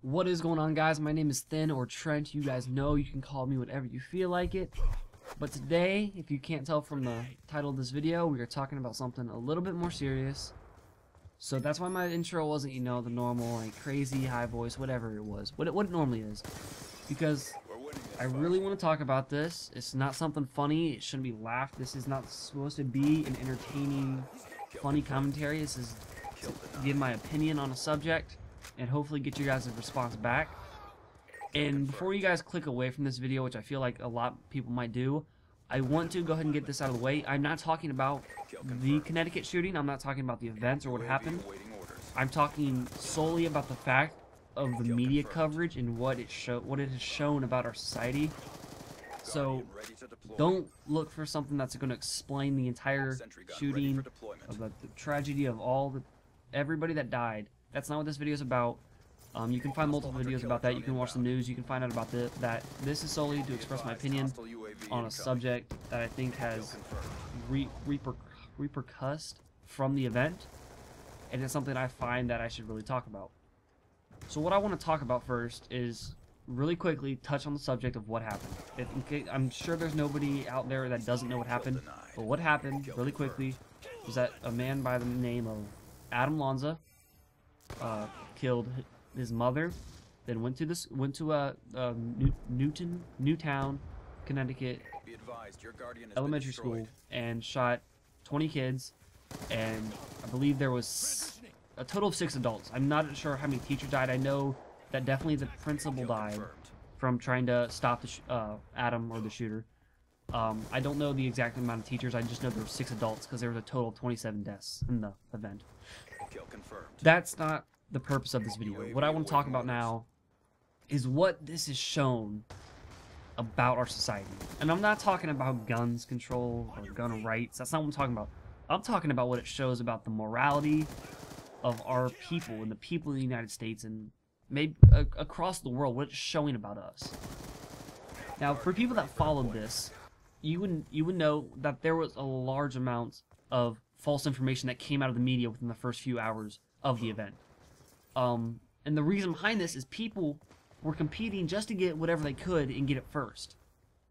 What is going on, guys? My name is Thin or Trent. You guys know you can call me whatever you feel like it. But today, if you can't tell from the title of this video, we are talking about something a little bit more serious. So that's why my intro wasn't, you know, the normal, like, crazy, high voice, whatever it was. What it normally is. Because I really want to talk about this. It's not something funny. It shouldn't be laughed. This is not supposed to be an entertaining, funny commentary. This is to give my opinion on a subject and hopefully get you guys a response back. And before you guys click away from this video, which I feel like a lot of people might do, I want to go ahead and get this out of the way. I'm not talking about the Connecticut shooting. I'm not talking about the events or what happened. I'm talking solely about the fact of the media coverage and what it has shown about our society. So don't look for something that's going to explain the entire shooting, about the tragedy of everybody that died. That's not what this video is about. You can find multiple videos about that. You can watch the news. You can find out about that. This is solely to express my opinion on a subject that I think has repercussed from the event, and it's something I find that I should really talk about. So what I want to talk about first is really quickly touch on the subject of what happened. I'm sure there's nobody out there that doesn't know what happened, but what happened really quickly was that a man by the name of Adam Lanza killed his mother, then went to Newtown, Connecticut elementary school and shot 20 kids, and I believe there was a total of 6 adults. I'm not sure how many teachers died. I know that definitely the principal died from trying to stop Adam, or the shooter. I don't know the exact amount of teachers. I just know there were 6 adults because there was a total of 27 deaths in the event. That's not the purpose of this video. What I want to talk about now is what this has shown about our society. And I'm not talking about guns control or gun rights. That's not what I'm talking about. I'm talking about what it shows about the morality of our people and the people in the United States and maybe across the world, what it's showing about us. Now, for people that followed this, you would know that there was a large amount of false information that came out of the media within the first few hours of the event. And the reason behind this is people were competing just to get whatever they could and get it first.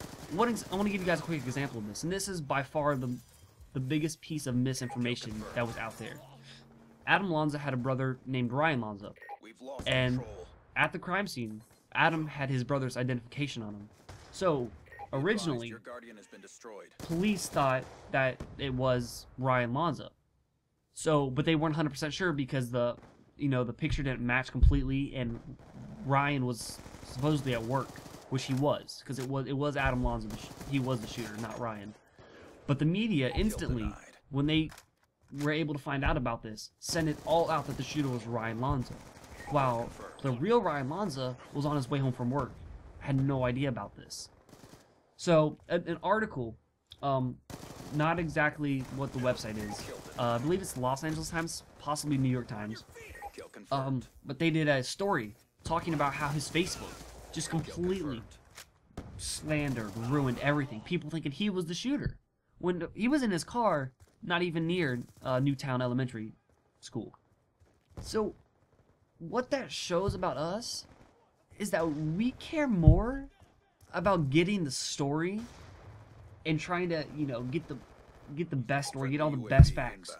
I want to give you guys a quick example of this, and this is by far the biggest piece of misinformation that was out there. Adam Lanza had a brother named Ryan Lanza, and at the crime scene, Adam had his brother's identification on him. So originally, police thought that it was Ryan Lanza. So, but they weren't 100% sure because the picture didn't match completely, and Ryan was supposedly at work, which he was, because it was Adam Lanza. He was the shooter, not Ryan. But the media instantly, when they were able to find out about this, sent it all out that the shooter was Ryan Lanza, while the real Ryan Lanza was on his way home from work. Had no idea about this. So an article, not exactly what the website is. I believe it's Los Angeles Times, possibly New York Times. But they did a story talking about how his Facebook just completely slandered, ruined everything. People thinking he was the shooter when he was in his car, not even near Newtown Elementary School. So what that shows about us is that we care more about getting the story and trying to, get the best story, get all the best facts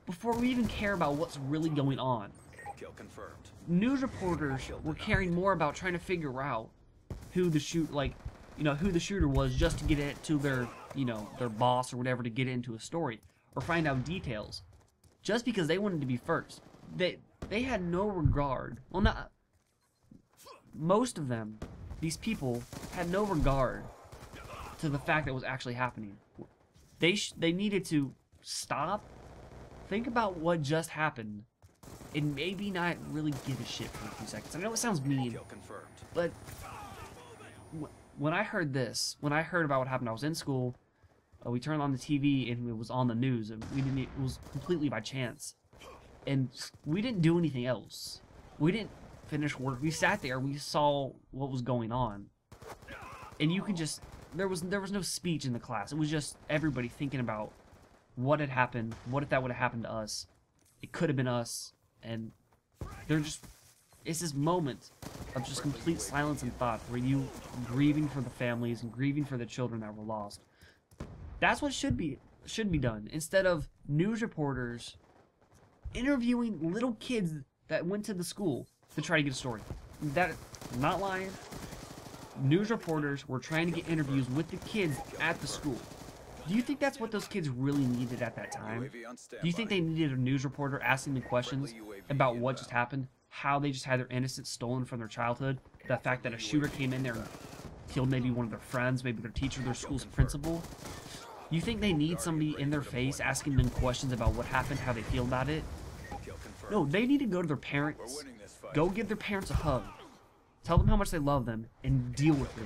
before we even care about what's really going on. News reporters were caring more about trying to figure out who the shooter was, just to get it to their boss or whatever, to get into a story or find out details, just because they wanted to be first. They had no regard. Well, not most of them. These people had no regard to the fact that was actually happening. They needed to stop, think about what just happened, and maybe not really give a shit for a few seconds. I know it sounds mean, but when I heard about what happened, I was in school. We turned on the TV and it was on the news, and it was completely by chance, and we didn't do anything else. We didn't finish work. We sat there. We saw what was going on, and you could just there was no speech in the class. It was just everybody thinking about what had happened. What if that would have happened to us? It could have been us. And they're just It's this moment of just complete silence and thought where you grieving for the families and grieving for the children that were lost. That's what should be done, instead of news reporters interviewing little kids that went to the school to try to get a story. I'm not lying. News reporters were trying to get interviews with the kids at the school. Do you think that's what those kids really needed at that time? Do you think they needed a news reporter asking them questions about what just happened? How they just had their innocence stolen from their childhood? The fact that a shooter came in there and killed maybe one of their friends, maybe their teacher, their school's principal? You think they need somebody in their face asking them questions about what happened, how they feel about it? No, they need to go to their parents, go give their parents a hug, tell them how much they love them, and deal with it.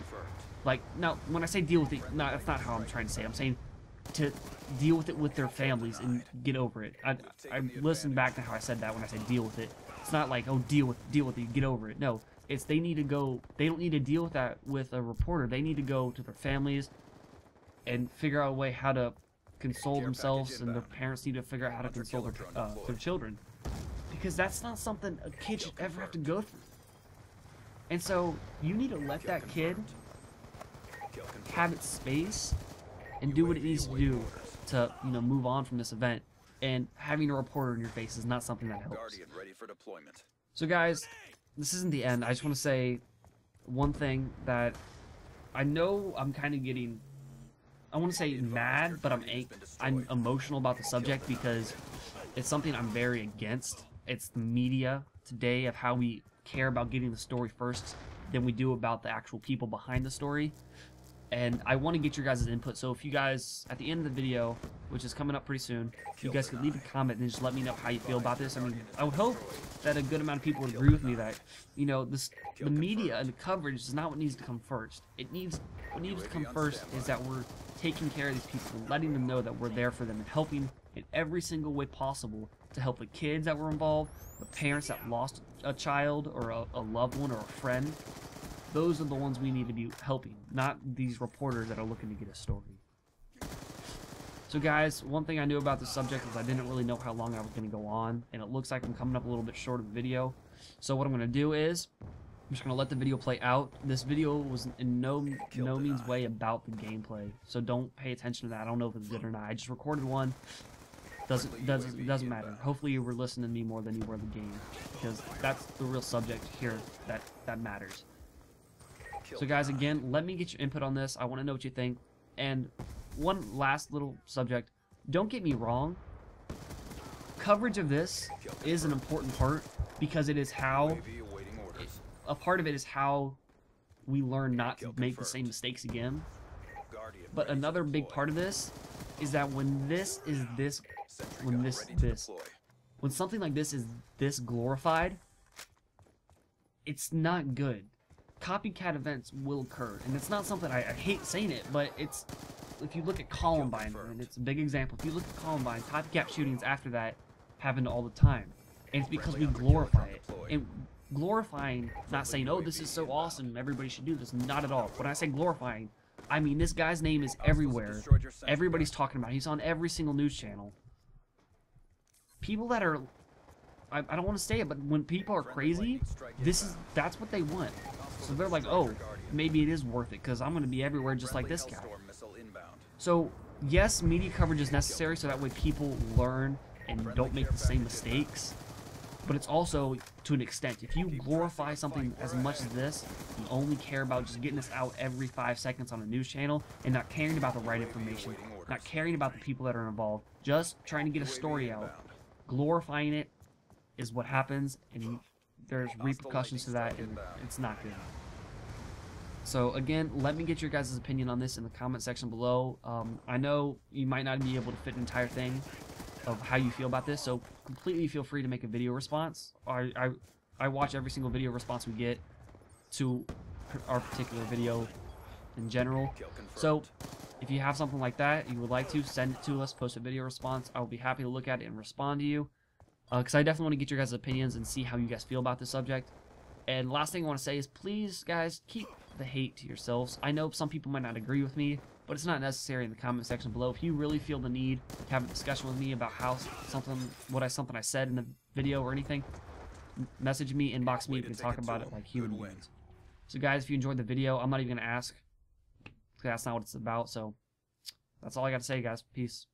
Like, now, when I say deal with it, no, that's not how I'm trying to say it. I'm saying to deal with it with their families and get over it. I listened back to how I said that when I said deal with it. It's not like, oh, deal with it, get over it. No, it's they need to go, they don't need to deal with that with a reporter. They need to go to their families and figure out a way how to console themselves, and their parents need to figure out how to console their children. Because that's not something a kid should ever have to go through. And so, you need to let that kid have its space and do what it needs to do to, move on from this event. And having a reporter in your face is not something that helps. So guys, this isn't the end. I just want to say one thing that I know I'm kind of getting, I want to say mad, but I'm emotional about the subject because it's something I'm very against. It's the media today, of how we care about getting the story first than we do about the actual people behind the story. And I want to get your guys' input, so if you guys, at the end of the video, which is coming up pretty soon, you guys could leave a comment and just let me know how you feel about this. I mean, I would hope that a good amount of people would agree with me that, the media and the coverage is not what needs to come first. What needs to come first is that we're taking care of these people, and letting them know that we're there for them, and helping in every single way possible to help the kids that were involved, the parents that lost a child or a loved one or a friend. Those are the ones we need to be helping, not these reporters that are looking to get a story. So guys, one thing I knew about this subject was I didn't really know how long I was going to go on, and it looks like I'm coming up a little bit short of the video. So what I'm going to do is, I'm just going to let the video play out. This video was in no means way about the gameplay, so don't pay attention to that. I don't know if it's good or not. I just recorded one. Doesn't matter. Hopefully you were listening to me more than you were the game, because that's the real subject here that matters. So guys, again, let me get your input on this. I want to know what you think. And one last little subject. Don't get me wrong. Coverage of this is an important part, because it is how, a part of it is how we learn not to make the same mistakes again. But another big part of this is that when something like this is this glorified, it's not good. Copycat events will occur, and it's not something I hate saying it, but it's, if you look at Columbine, and it's a big example, if you look at Columbine, copycat shootings after that happened all the time, and it's because we glorify it. And glorifying, not saying, oh, this is so awesome, everybody should do this, not at all. When I say glorifying, I mean this guy's name is everywhere. Everybody's talking about it. He's on every single news channel. People that are, I don't want to say it, but when people are crazy, that's what they want. So they're like, oh, maybe it is worth it, because I'm going to be everywhere just like this guy. So, yes, media coverage is necessary so that way people learn and don't make the same mistakes. But it's also to an extent. If you glorify something as much as this, you only care about just getting this out every 5 seconds on a news channel and not caring about the right information, not caring about the people that are involved, just trying to get a story out. Glorifying it is what happens, and there's repercussions to that, and it's not good. So again, let me get your guys' opinion on this in the comment section below. I know you might not be able to fit an entire thing of how you feel about this, so completely feel free to make a video response. I watch every single video response we get to our particular video in general. So if you have something like that you would like to, send it to us, post a video response. I will be happy to look at it and respond to you. Because I definitely want to get your guys' opinions and see how you guys feel about this subject. And last thing I want to say is, please, guys, keep the hate to yourselves. I know some people might not agree with me, but it's not necessary in the comment section below. If you really feel the need to have a discussion with me about how something I said in the video or anything, message me, inbox me. We can talk about it like human beings. So guys, if you enjoyed the video, I'm not even going to ask. That's not what it's about. So that's all I got to say, guys. Peace.